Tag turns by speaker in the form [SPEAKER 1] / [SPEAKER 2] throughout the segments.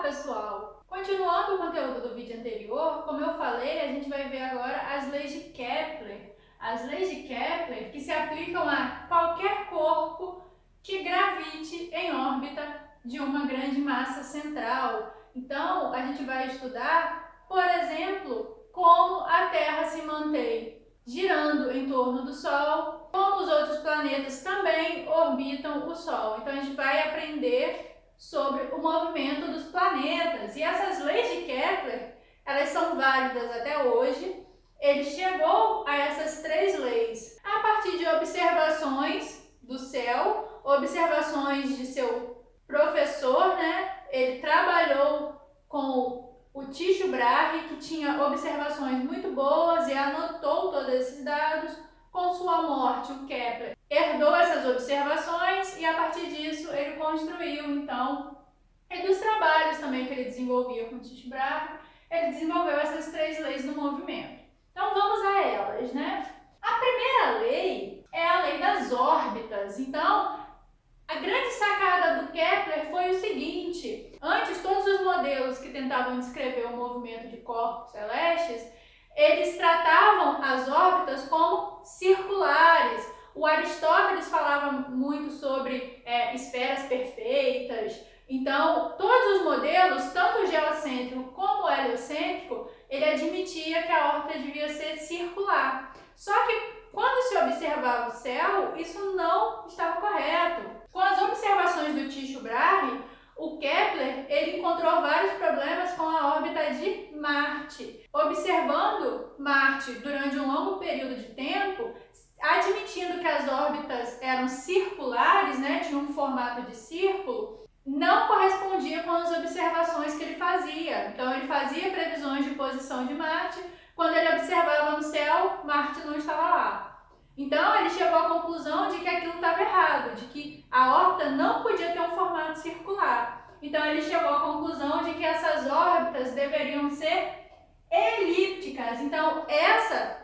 [SPEAKER 1] pessoal! Continuando o conteúdo do vídeo anterior, como eu falei, a gente vai ver agora as leis de Kepler. As leis de Kepler que se aplicam a qualquer corpo que gravite em órbita de uma grande massa central. Então, a gente vai estudar, por exemplo, como a Terra se mantém girando em torno do Sol, como os outros planetas também orbitam o Sol. Então, a gente vai aprender sobre o movimento dos planetas. E essas leis de Kepler, elas são válidas até hoje. Ele chegou a essas três leis a partir de observações do céu, observações de seu professor, né? Ele trabalhou com o Tycho Brahe, que tinha observações muito boas e anotou todos esses dados. Com sua morte, o Kepler herdou essas observações e a partir disso ele construiu, então, e dos trabalhos também que ele desenvolvia com o Tycho Brahe, ele desenvolveu essas três leis do movimento. Então vamos a elas, né? A primeira lei é a lei das órbitas. Então, a grande sacada do Kepler foi o seguinte: antes, todos os modelos que tentavam descrever o movimento de corpos celestes, eles tratavam as órbitas como circulares. O Aristóteles falava muito sobre esferas perfeitas. Então, todos os modelos, tanto o geocêntrico como o heliocêntrico, ele admitia que a órbita devia ser circular. Só que quando se observava o céu, isso não estava correto. Com as observações do Tycho Brahe, o Kepler ele encontrou vários problemas com a órbita de Marte. Observando Marte durante um longo período de tempo, admitindo que as órbitas eram circulares, né, tinham um formato de círculo, não correspondia com as observações que ele fazia. Então ele fazia previsões de posição de Marte, quando ele observava no céu, Marte não estava lá. Então ele chegou à conclusão de que aquilo estava errado, de que a órbita não podia ter um formato circular. Então ele chegou à conclusão de que essas órbitas deveriam ser elípticas. Então essa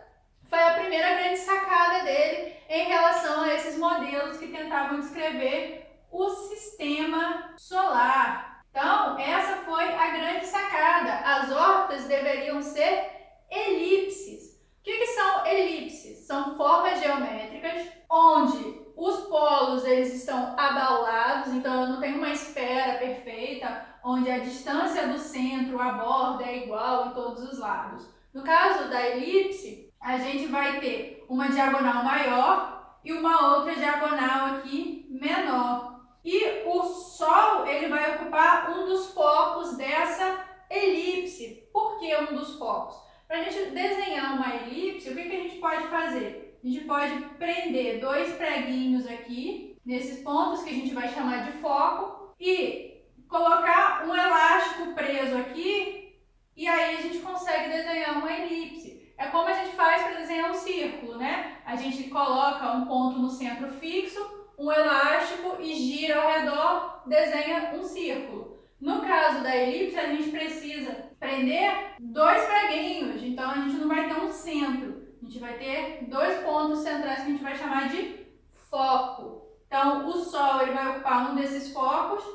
[SPEAKER 1] foi a primeira grande sacada dele em relação a esses modelos que tentavam descrever o sistema solar. Então essa foi a grande sacada. As órbitas deveriam ser elipses. O que são elipses? São formas geométricas onde os polos eles estão abalados, então eu não tenho uma esfera perfeita onde a distância do centro à borda é igual em todos os lados. No caso da elipse, a gente vai ter uma diagonal maior e uma outra diagonal aqui menor. E o Sol ele vai ocupar um dos focos dessa elipse. Por que um dos focos? Para a gente desenhar uma elipse, o que a gente pode fazer? A gente pode prender dois preguinhos aqui, nesses pontos que a gente vai chamar de foco, e colocar um elástico preso aqui, e aí a gente consegue desenhar uma elipse. É como a gente faz para desenhar um círculo, né? A gente coloca um ponto no centro fixo, um elástico e gira ao redor, desenha um círculo. No caso da elipse, a gente precisa prender dois preguinhos, então a gente não vai ter um centro, a gente vai ter dois pontos centrais que a gente vai chamar de foco. Então o Sol ele vai ocupar um desses focos,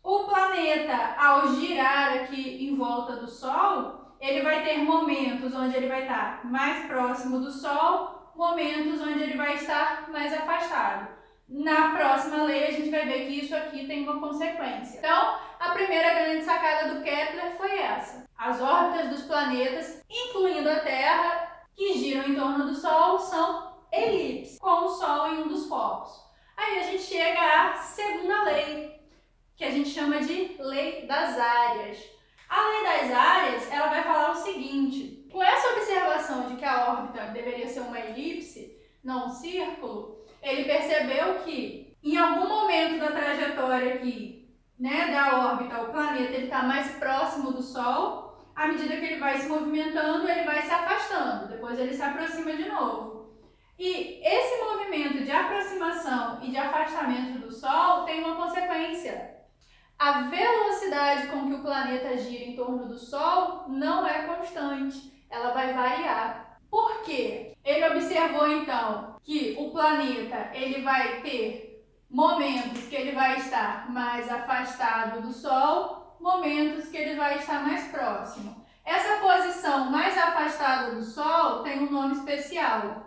[SPEAKER 1] o planeta ao girar aqui em volta do Sol, ele vai ter momentos onde ele vai estar mais próximo do Sol, momentos onde ele vai estar mais afastado. Na próxima lei a gente vai ver que isso aqui tem uma consequência. Então, a primeira grande sacada do Kepler foi essa. As órbitas dos planetas, incluindo a Terra, que giram em torno do Sol, são elipses, com o Sol em um dos focos. Aí a gente chega à segunda lei, que a gente chama de lei das áreas. A lei das áreas, ela vai falar o seguinte: com essa observação de que a órbita deveria ser uma elipse, não um círculo, ele percebeu que em algum momento da trajetória aqui, né, da órbita, o planeta está mais próximo do Sol. À medida que ele vai se movimentando, ele vai se afastando, depois ele se aproxima de novo. E esse movimento de aproximação e de afastamento do Sol tem uma consequência. A velocidade com que o planeta gira em torno do Sol não é constante, ela vai variar. Por quê? Ele observou então que o planeta ele vai ter momentos que ele vai estar mais afastado do Sol, momentos que ele vai estar mais próximo. Essa posição mais afastada do Sol tem um nome especial,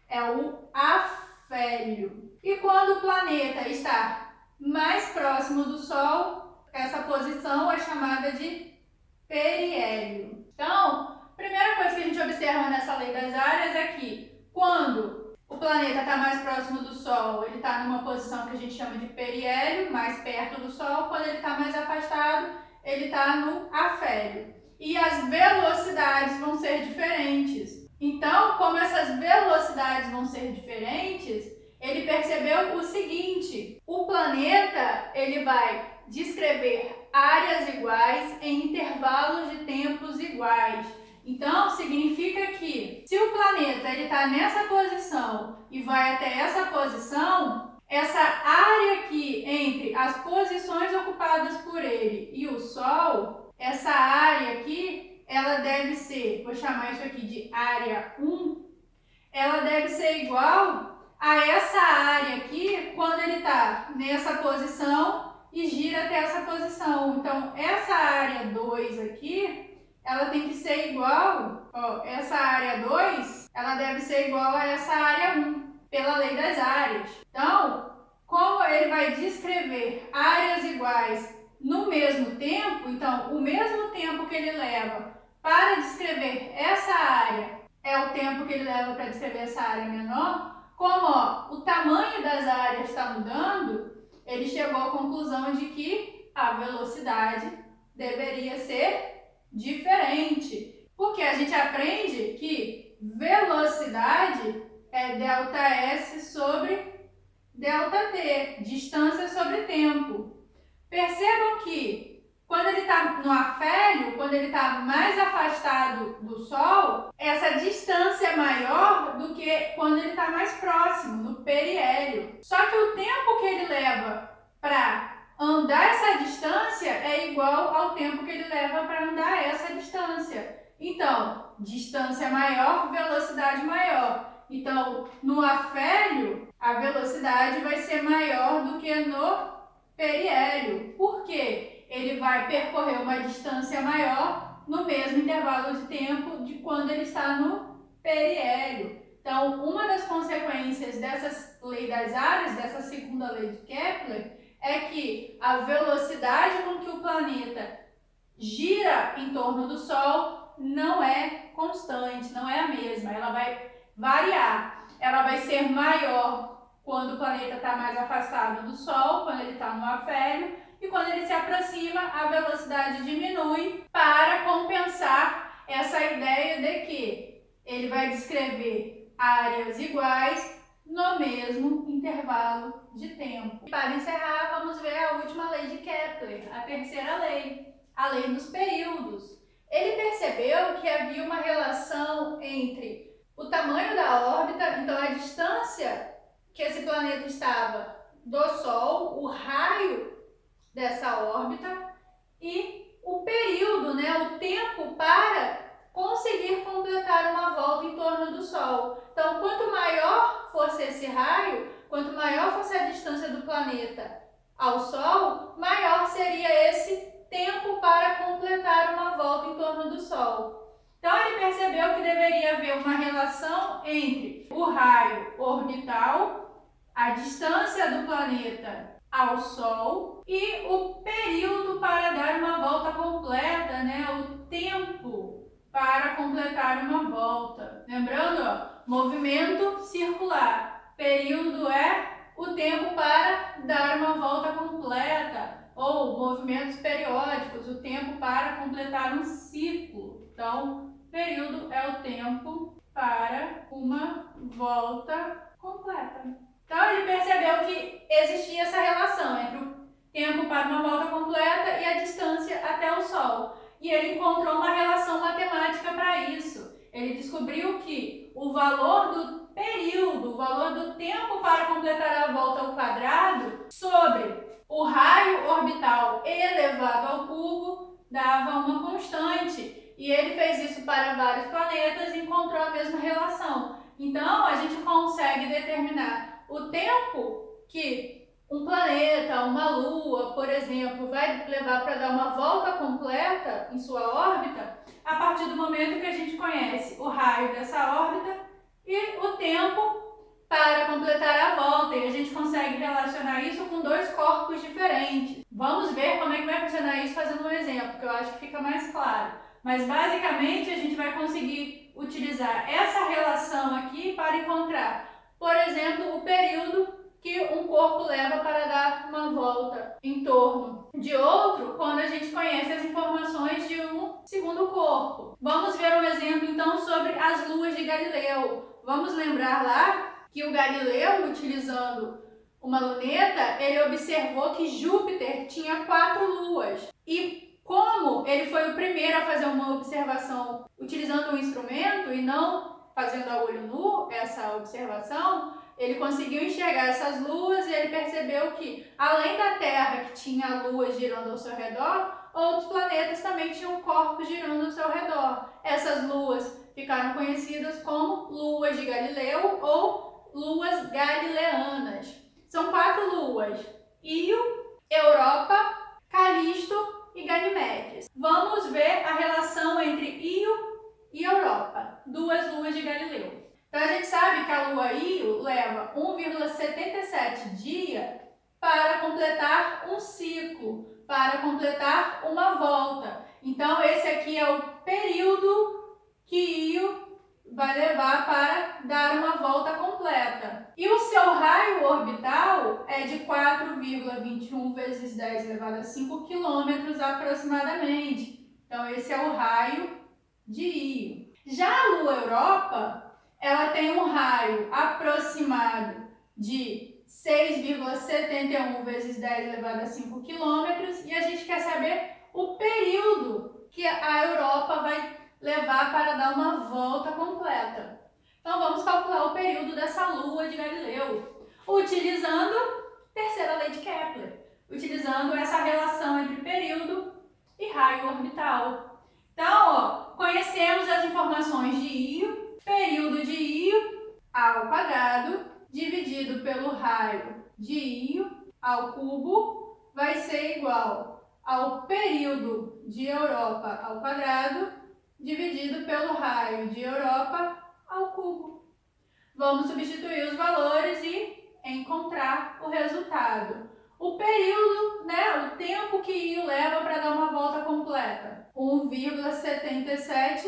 [SPEAKER 1] é o afélio. E quando o planeta está mais próximo do Sol, essa posição é chamada de periélio. Então, a primeira coisa que a gente observa nessa lei das áreas é que quando o planeta está mais próximo do Sol, ele está numa posição que a gente chama de periélio, mais perto do Sol. Quando ele está mais afastado, ele está no afélio. E as velocidades vão ser diferentes. Então, como essas velocidades vão ser diferentes, ele percebeu o seguinte: o planeta ele vai descrever áreas iguais em intervalos de tempos iguais. Então, significa que se o planeta está nessa posição e vai até essa posição, essa área aqui entre as posições ocupadas por ele e o Sol, essa área aqui, ela deve ser, vou chamar isso aqui de área 1, ela deve ser igual a essa área aqui quando ele está nessa posição e gira até essa posição. Então, essa área 2 aqui, ela tem que ser igual, ó, essa área 2, ela deve ser igual a essa área 1, pela lei das áreas. Então, como ele vai descrever áreas iguais no mesmo tempo, então, o mesmo tempo que ele leva para descrever essa área é o tempo que ele leva para descrever essa área menor, como ó, o tamanho das áreas está mudando, ele chegou à conclusão de que a velocidade deveria ser diferente. Porque a gente aprende que velocidade é ΔS sobre ΔT, distância sobre tempo. Percebam que quando ele está no afélio, quando ele está mais afastado do Sol, essa distância é maior do que quando ele está mais próximo, no periélio. Só que o tempo que ele leva para andar essa distância é igual ao tempo que ele leva para andar essa distância. Então, distância maior, velocidade maior. Então, no afélio, a velocidade vai ser maior do que no periélio. Por quê? Ele vai percorrer uma distância maior no mesmo intervalo de tempo de quando ele está no periélio. Então, uma das consequências dessa lei das áreas, dessa segunda lei de Kepler, é que a velocidade com que o planeta gira em torno do Sol não é constante, não é a mesma, ela vai variar. Ela vai ser maior quando o planeta está mais afastado do Sol, quando ele está no afélio, e quando ele se aproxima, a velocidade diminui para compensar essa ideia de que ele vai descrever áreas iguais no mesmo intervalo de tempo. E para encerrar, vamos ver a última lei de Kepler, a terceira lei, a lei dos períodos. Ele percebeu que havia uma relação entre o tamanho da órbita, então a distância que esse planeta estava do Sol, o raio dessa órbita, e o período, né, o tempo para conseguir completar uma volta em torno do Sol. Então, quanto maior fosse esse raio, quanto maior fosse a distância do planeta ao Sol, maior seria esse tempo para completar uma volta em torno do Sol. Então, ele percebeu que deveria haver uma relação entre o raio orbital, a distância do planeta ao Sol e o período para dar uma volta completa, né? O tempo para completar uma volta. Lembrando, ó, movimento circular. Período é o tempo para dar uma volta completa. Ou movimentos periódicos, o tempo para completar um ciclo. Então, período é o tempo para uma volta completa. Então, ele percebeu que existia essa relação entre o tempo para uma volta completa e a distância até o Sol. E ele encontrou uma relação matemática para isso. Ele descobriu que o valor do período, o valor do tempo para completar a volta ao quadrado sobre o raio orbital elevado ao cubo dava uma constante. E ele fez isso para vários planetas e encontrou a mesma relação. Então, a gente consegue determinar o tempo que um planeta, uma lua, por exemplo, vai levar para dar uma volta completa em sua órbita a partir do momento que a gente conhece o raio dessa órbita e o tempo para completar a volta, e a gente consegue relacionar isso com dois corpos diferentes. Vamos ver como é que vai funcionar isso fazendo um exemplo, que eu acho que fica mais claro. Mas basicamente a gente vai conseguir utilizar essa relação aqui para encontrar, por exemplo, o período que um corpo leva para dar uma volta em torno de outro quando a gente conhece as informações de um segundo corpo. Vamos ver um exemplo então sobre as luas de Galileu. Vamos lembrar lá que o Galileu, utilizando uma luneta, ele observou que Júpiter tinha 4 luas. E como ele foi o primeiro a fazer uma observação utilizando um instrumento e não fazendo a olho nu essa observação, ele conseguiu enxergar essas luas e ele percebeu que, além da Terra, que tinha luas girando ao seu redor, outros planetas também tinham corpos girando ao seu redor. Essas luas ficaram conhecidas como luas de Galileu ou luas galileanas. São 4 luas: Io, Europa, Calisto e Ganimedes. Vamos ver a relação entre Io e Europa, 2 luas de Galileu. Então a gente sabe que a lua Io leva 1,77 dia para completar um ciclo, para completar uma volta. Então esse aqui é o período que Io vai levar para dar uma volta completa. E o seu raio orbital é de 4,21 vezes 10 elevado a 5 quilômetros aproximadamente. Então esse é o raio de Io. Já a lua Europa, ela tem um raio aproximado de 6,71 vezes 10 elevado a 5 quilômetros e a gente quer saber o período que a Europa vai levar para dar uma volta completa. Então vamos calcular o período dessa lua de Galileu, utilizando a terceira lei de Kepler, utilizando essa relação entre período e raio orbital. Então, ó, conhecemos as informações de Io, período de Io ao quadrado, dividido pelo raio de Io ao cubo, vai ser igual ao período de Europa ao quadrado, dividido pelo raio de Europa ao cubo. Vamos substituir os valores e encontrar o resultado. O período, o tempo que Io leva para dar uma volta completa, 1,77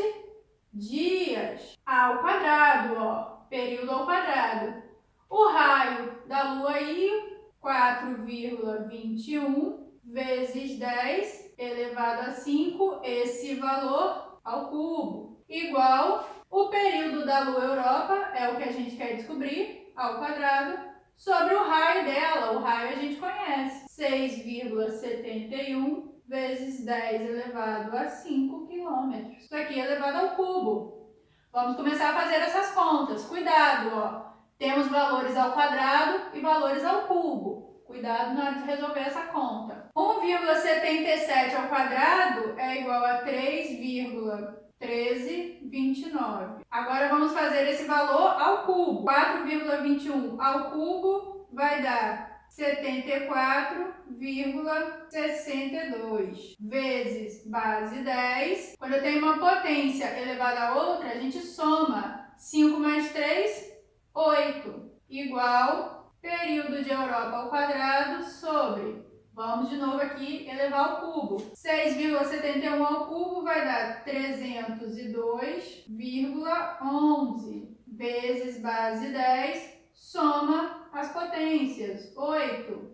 [SPEAKER 1] dias ao quadrado, período ao quadrado. O raio da lua Io, 4,21 vezes 10 elevado a 5, esse valor ao cubo, igual o período da lua Europa, é o que a gente quer descobrir, ao quadrado, sobre o raio dela. O raio a gente conhece, 6,71 vezes 10 elevado a 5 quilômetros. Isso aqui é elevado ao cubo. Vamos começar a fazer essas contas. Cuidado, temos valores ao quadrado e valores ao cubo. Cuidado na hora de resolver essa conta. 1,77 ao quadrado é igual a 3,1329. Agora vamos fazer esse valor ao cubo. 4,21 ao cubo vai dar 74,62 vezes base 10. Quando eu tenho uma potência elevada a outra, a gente soma. 5 mais 3, 8, igual período de Europa ao quadrado sobre, vamos de novo aqui, elevar ao cubo. 6,71 ao cubo vai dar 302,11 vezes base 10, soma as potências, 8.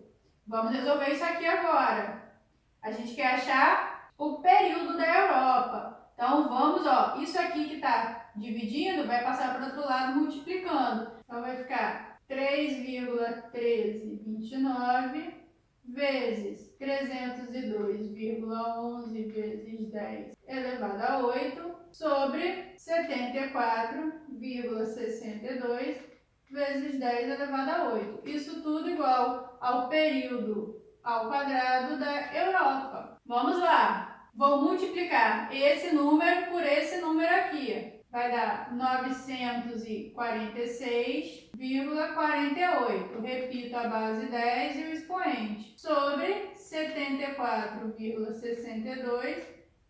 [SPEAKER 1] Vamos resolver isso aqui agora. A gente quer achar o período da Europa. Então vamos, isso aqui que está dividindo vai passar para o outro lado multiplicando. Então vai ficar 3,1329 vezes 302,11 vezes 10 elevado a 8 sobre 74,62 vezes 10 elevado a 8. Isso tudo igual ao período ao quadrado da Europa. Vamos lá. Vou multiplicar esse número por esse número aqui. vai dar 946,48. Repito a base 10 e o expoente. Sobre 74,62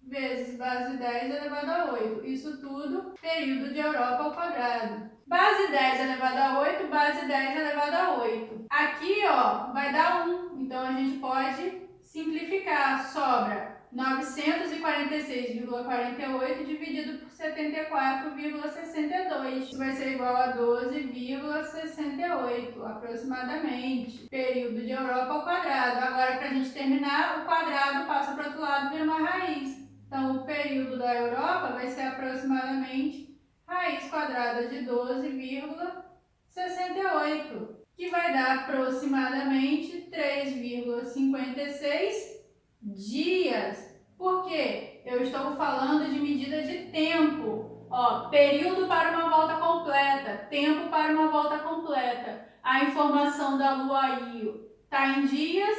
[SPEAKER 1] vezes base 10 elevado a 8. Isso tudo período de Europa ao quadrado. Base 10 elevado a 8, base 10 elevado a 8. Aqui, ó, vai dar 1. Então, a gente pode simplificar. Sobra 946,48 dividido por 74,62. Isso vai ser igual a 12,68, aproximadamente. Período de Europa ao quadrado. Agora, para a gente terminar, o quadrado passa para o outro lado e vira uma raiz. Então, o período da Europa vai ser aproximadamente raiz quadrada de 12,68, que vai dar aproximadamente 3,56 dias. Por quê? Eu estou falando de medida de tempo. Ó, período para uma volta completa, tempo para uma volta completa. A informação da Lua Io está em dias,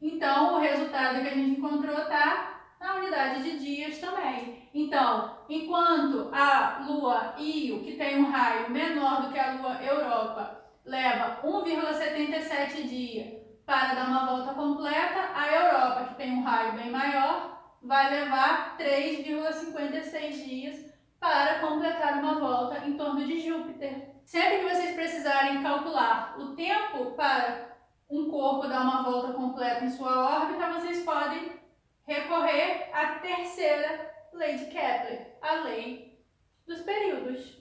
[SPEAKER 1] então o resultado que a gente encontrou está na unidade de dias também. Então, enquanto a Lua Io, que tem um raio menor do que a Lua Europa, leva 1,77 dias para dar uma volta completa, a Europa, que tem um raio bem maior, vai levar 3,56 dias para completar uma volta em torno de Júpiter. Sempre que vocês precisarem calcular o tempo para um corpo dar uma volta completa em sua órbita, vocês podem recorrer à terceira lei de Kepler, a lei dos períodos.